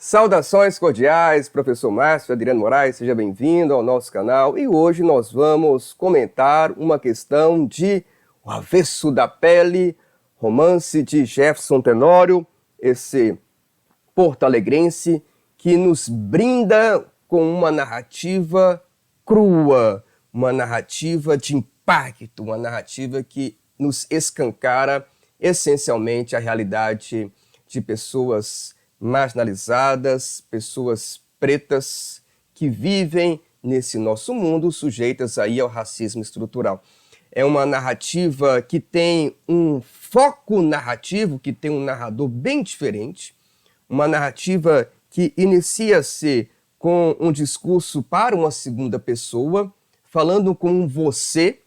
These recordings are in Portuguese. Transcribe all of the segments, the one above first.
Saudações cordiais, professor Márcio Adriano Moraes, seja bem-vindo ao nosso canal e hoje nós vamos comentar uma questão de O Avesso da Pele, romance de Jefferson Tenório, esse porto-alegrense que nos brinda com uma narrativa crua, uma narrativa de impacto, uma narrativa que nos escancara essencialmente a realidade de pessoas marginalizadas, pessoas pretas que vivem nesse nosso mundo sujeitas aí ao racismo estrutural. É uma narrativa que tem um foco narrativo, que tem um narrador bem diferente, uma narrativa que inicia-se com um discurso para uma segunda pessoa, falando com você,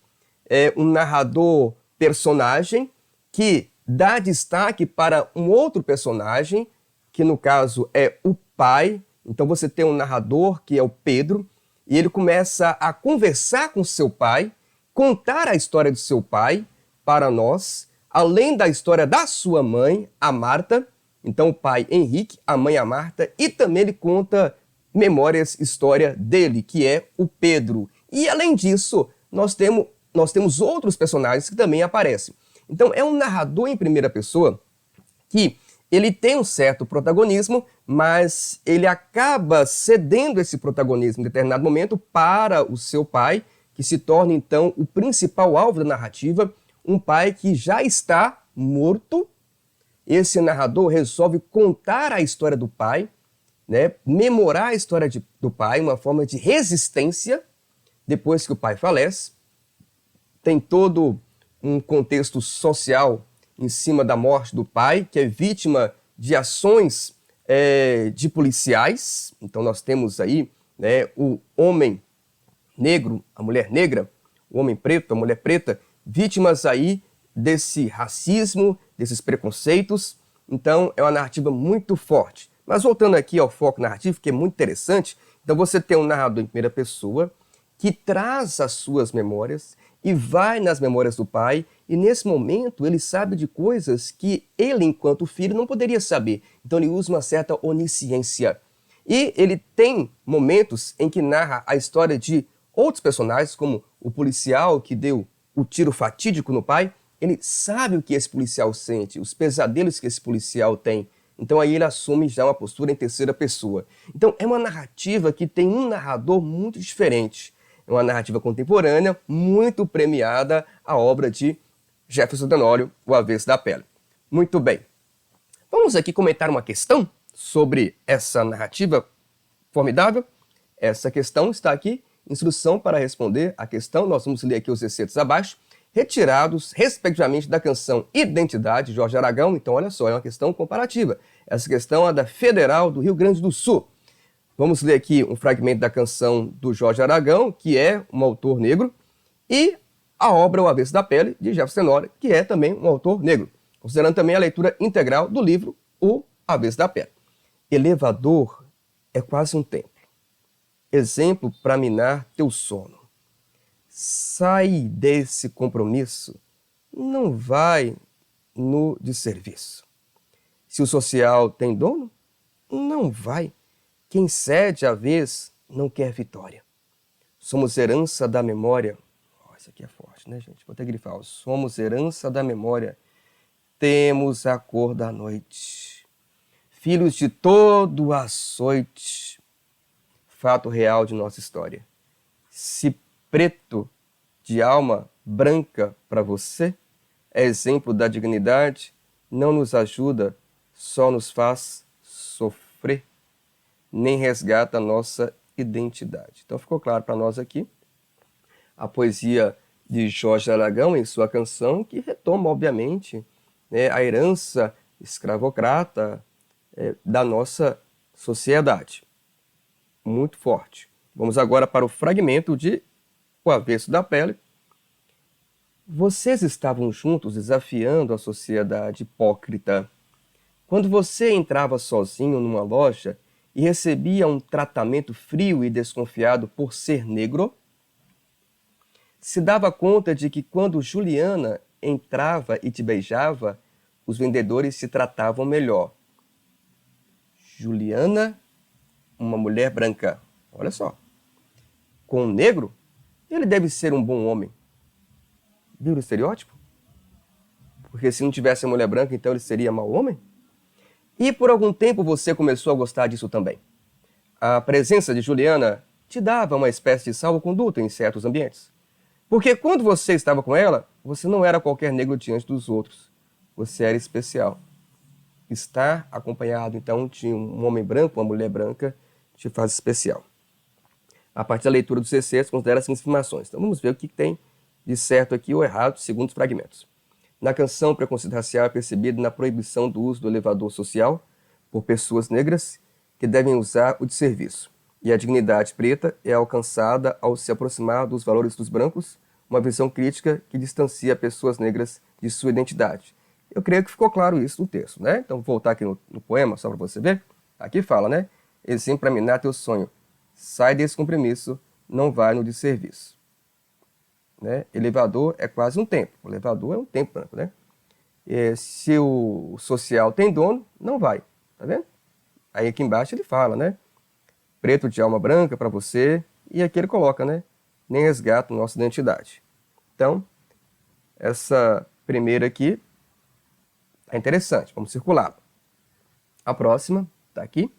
um narrador personagem que dá destaque para um outro personagem, que no caso é o pai. Então você tem um narrador que é o Pedro, e ele começa a conversar com seu pai, contar a história do seu pai para nós, além da história da sua mãe, a Marta. Então o pai Henrique, a mãe a Marta, e também ele conta memórias, história dele, que é o Pedro. E além disso, nós temos outros personagens que também aparecem. Então é um narrador em primeira pessoa que ele tem um certo protagonismo, mas ele acaba cedendo esse protagonismo em determinado momento para o seu pai, que se torna então o principal alvo da narrativa, um pai que já está morto. Esse narrador resolve contar a história do pai, memorar a história do pai, uma forma de resistência depois que o pai falece. Tem todo um contexto social em cima da morte do pai, que é vítima de ações de policiais. Então nós temos aí o homem negro, a mulher negra, o homem preto, a mulher preta, vítimas aí desse racismo, desses preconceitos. Então é uma narrativa muito forte. Mas voltando aqui ao foco narrativo, que é muito interessante, então você tem um narrador em primeira pessoa que traz as suas memórias e vai nas memórias do pai, e nesse momento ele sabe de coisas que ele, enquanto filho, não poderia saber. Então ele usa uma certa onisciência. E ele tem momentos em que narra a história de outros personagens, como o policial que deu o tiro fatídico no pai. Ele sabe o que esse policial sente, os pesadelos que esse policial tem. Então aí ele assume já uma postura em terceira pessoa. Então é uma narrativa que tem um narrador muito diferente. É uma narrativa contemporânea, muito premiada, a obra de Jefferson Tenório, O Avesso da Pele. Muito bem. Vamos aqui comentar uma questão sobre essa narrativa formidável. Essa questão está aqui, instrução para responder a questão. Nós vamos ler aqui os excertos abaixo, retirados, respectivamente, da canção Identidade, de Jorge Aragão. Então, olha só, é uma questão comparativa. Essa questão é da Federal do Rio Grande do Sul. Vamos ler aqui um fragmento da canção do Jorge Aragão, que é um autor negro, e a obra O Avesso da Pele, de Jefferson Tenório, que é também um autor negro, considerando também a leitura integral do livro O Avesso da Pele. Elevador é quase um templo, exemplo para minar teu sono. Sai desse compromisso, não vai no desserviço. Se o social tem dono, não vai. Quem cede à vez não quer vitória. Somos herança da memória. Oh, isso aqui é forte, né, gente? Vou até grifar. Somos herança da memória. Temos a cor da noite. Filhos de todo açoite. Fato real de nossa história. Se preto de alma branca para você é exemplo da dignidade, não nos ajuda, só nos faz sofrer, nem resgata a nossa identidade. Então ficou claro para nós aqui a poesia de Jorge Aragão em sua canção, que retoma, obviamente, a herança escravocrata da nossa sociedade. Muito forte. Vamos agora para o fragmento de O Avesso da Pele. Vocês estavam juntos desafiando a sociedade hipócrita. Quando você entrava sozinho numa loja e recebia um tratamento frio e desconfiado por ser negro, se dava conta de que quando Juliana entrava e te beijava, os vendedores se tratavam melhor. Juliana, uma mulher branca. Olha só. Com um negro, ele deve ser um bom homem. Viu o estereótipo? Porque se não tivesse a mulher branca, então ele seria mau homem? E por algum tempo você começou a gostar disso também. A presença de Juliana te dava uma espécie de salvo-conduto em certos ambientes. Porque quando você estava com ela, você não era qualquer negro diante dos outros. Você era especial. Estar acompanhado, então, de um homem branco, uma mulher branca, te faz especial. A partir da leitura dos CCs, considera as informações. Então vamos ver o que tem de certo aqui ou errado, segundo os fragmentos. Na canção, o preconceito racial é percebido na proibição do uso do elevador social por pessoas negras que devem usar o de serviço. E a dignidade preta é alcançada ao se aproximar dos valores dos brancos, uma visão crítica que distancia pessoas negras de sua identidade. Eu creio que ficou claro isso no texto, né? Então vou voltar aqui no poema, só para você ver. Aqui fala, né? Exemplo para minar teu sonho. Sai desse compromisso, não vai no de serviço. Né? Elevador é quase um templo. O elevador é um templo branco, né? Se o social tem dono, não vai. Tá vendo? Aí aqui embaixo ele fala, né? Preto de alma branca para você. E aqui ele coloca, né? Nem resgata nossa identidade. Então, essa primeira aqui é interessante. Vamos circular. A próxima está aqui.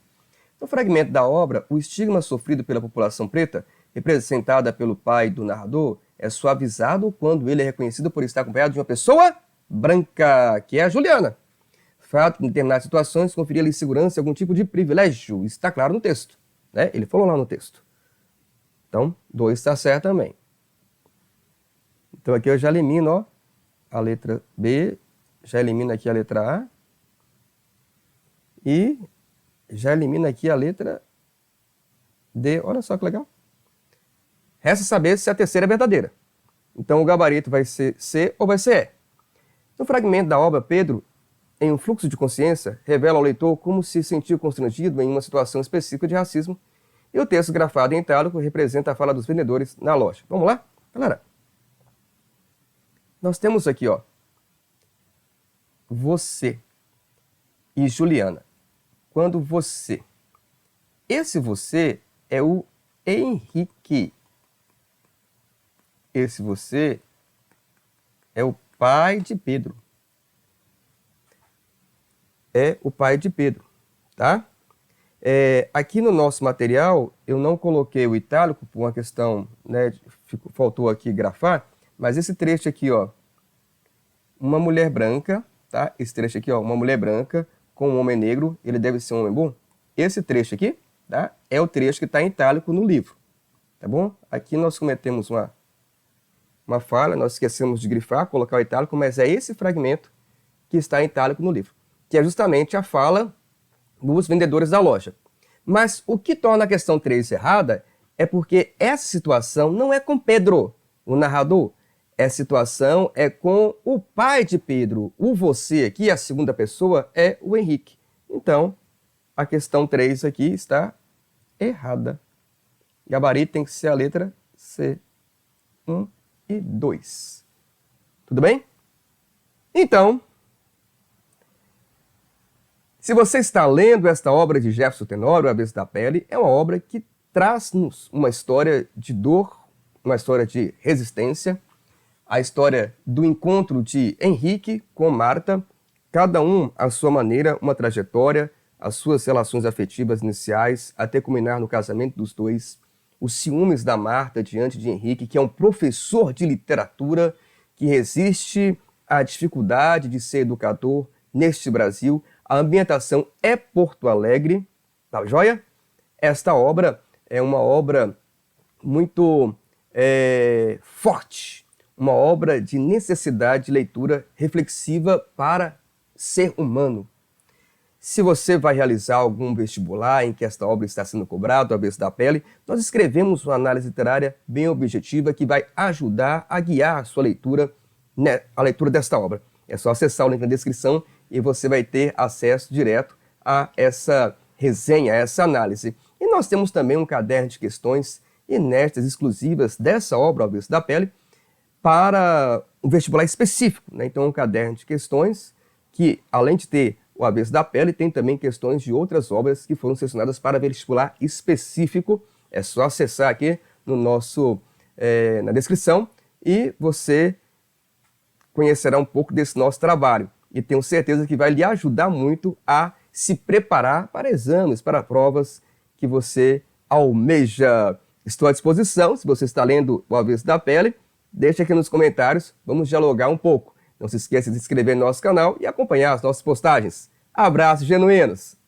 No fragmento da obra, o estigma sofrido pela população preta, representada pelo pai do narrador, é suavizado quando ele é reconhecido por estar acompanhado de uma pessoa branca, que é a Juliana. Fato que, em determinadas situações, conferia-lhe segurança e algum tipo de privilégio. Isso está claro no texto. Né? Ele falou lá no texto. Então, 2 está certo também. Então, aqui eu já elimino ó, a letra B, já elimino aqui a letra A e já elimino aqui a letra D. Olha só que legal. Resta saber se a terceira é verdadeira. Então o gabarito vai ser C ou vai ser E. No fragmento da obra, Pedro, em um fluxo de consciência, revela ao leitor como se sentiu constrangido em uma situação específica de racismo, e o texto grafado em itálico representa a fala dos vendedores na loja. Vamos lá? Galera, nós temos aqui, ó, você e Juliana. Quando você. Esse você é o Henrique. Esse você é o pai de Pedro. É o pai de Pedro, tá? Aqui no nosso material, eu não coloquei o itálico por uma questão, né, faltou aqui grafar, mas esse trecho aqui, ó, uma mulher branca, tá? Esse trecho aqui, ó, uma mulher branca com um homem negro, ele deve ser um homem bom? Esse trecho aqui, tá? É o trecho que está em itálico no livro, tá bom? Aqui nós cometemos uma falha, nós esquecemos de grifar, colocar o itálico, mas é esse fragmento que está em itálico no livro, que é justamente a fala dos vendedores da loja. Mas o que torna a questão 3 errada é porque essa situação não é com Pedro, o narrador. Essa situação é com o pai de Pedro. O você aqui, a segunda pessoa, é o Henrique. Então, a questão 3 aqui está errada. Gabarito tem que ser a letra C. 1 e 2. Tudo bem? Então, se você está lendo esta obra de Jefferson Tenório, O Avesso da Pele, é uma obra que traz-nos uma história de dor, uma história de resistência, a história do encontro de Henrique com Marta, cada um à sua maneira, uma trajetória, as suas relações afetivas iniciais, até culminar no casamento dos dois, os ciúmes da Marta diante de Henrique, que é um professor de literatura que resiste à dificuldade de ser educador neste Brasil. A ambientação é Porto Alegre, tá joia? Esta obra é uma obra muito forte, uma obra de necessidade de leitura reflexiva para ser humano. Se você vai realizar algum vestibular em que esta obra está sendo cobrada, O Avesso da Pele, nós escrevemos uma análise literária bem objetiva que vai ajudar a guiar a sua leitura, né, a leitura desta obra. É só acessar o link na descrição e você vai ter acesso direto a essa resenha, a essa análise. E nós temos também um caderno de questões inéditas, exclusivas dessa obra, O Avesso da Pele, para um vestibular específico, né? Então, um caderno de questões que, além de ter O Avesso da Pele tem também questões de outras obras que foram selecionadas para vestibular específico. É só acessar aqui no na descrição e você conhecerá um pouco desse nosso trabalho. E tenho certeza que vai lhe ajudar muito a se preparar para exames, para provas que você almeja. Estou à disposição, se você está lendo O Avesso da Pele, deixe aqui nos comentários, vamos dialogar um pouco. Não se esqueça de se inscrever no nosso canal e acompanhar as nossas postagens. Abraços genuínos!